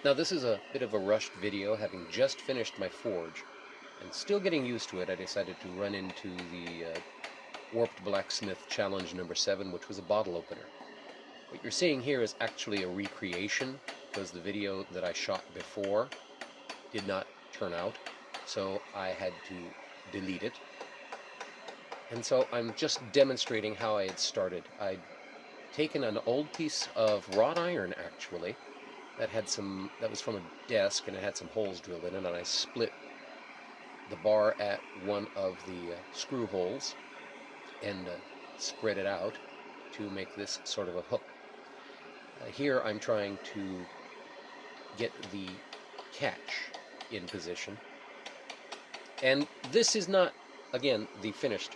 Now this is a bit of a rushed video, having just finished my forge and still getting used to it. I decided to run into the Warped Blacksmith Challenge number 7, which was a bottle opener. What you're seeing here is actually a recreation, because the video that I shot before did not turn out, so I had to delete it. And so I'm just demonstrating how I had started. I'd taken an old piece of wrought iron, actually, that was from a desk, and it had some holes drilled in it, and I split the bar at one of the screw holes and spread it out to make this sort of a hook. Here I'm trying to get the catch in position, and this is not, again, the finished.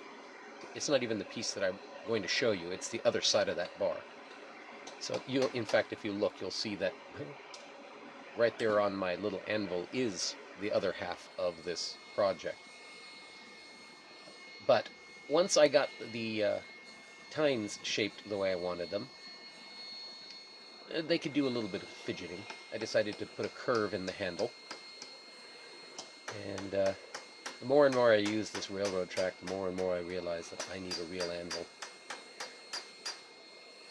It's not even the piece that I'm going to show you. It's the other side of that bar. So in fact, if you look, you'll see that right there on my little anvil is the other half of this project. But once I got the tines shaped the way I wanted them, they could do a little bit of fidgeting. I decided to put a curve in the handle. And the more and more I use this railroad track, the more and more I realize that I need a real anvil.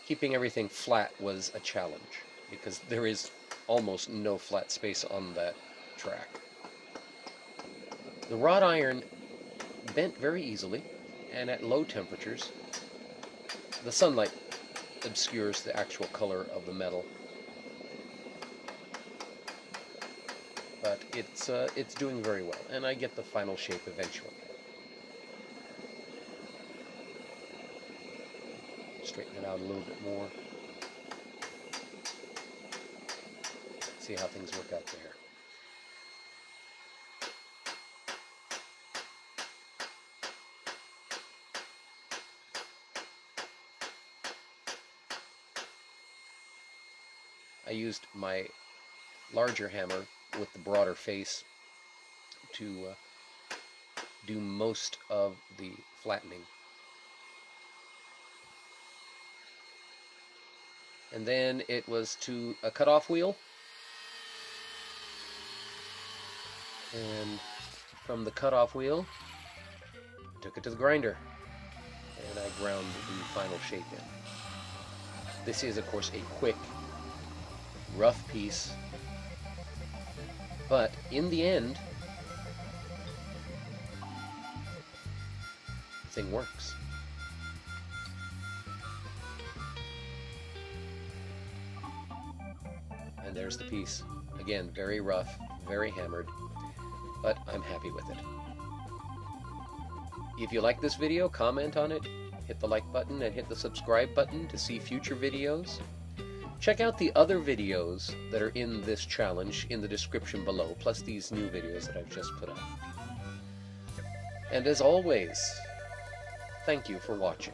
Keeping everything flat was a challenge, because there is almost no flat space on that track. The wrought iron bent very easily, and at low temperatures, the sunlight obscures the actual color of the metal. But it's doing very well, and I get the final shape eventually. Straighten it out a little bit more. See how things work out there. I used my larger hammer with the broader face to do most of the flattening. And then it was to a cutoff wheel, and from the cutoff wheel I took it to the grinder, and I ground the final shape in. This is, of course, a quick, rough piece, but in the end, the thing works. And there's the piece. Again, very rough, very hammered, but I'm happy with it. If you like this video, comment on it, hit the like button, and hit the subscribe button to see future videos. Check out the other videos that are in this challenge in the description below, plus these new videos that I've just put up. And as always, thank you for watching.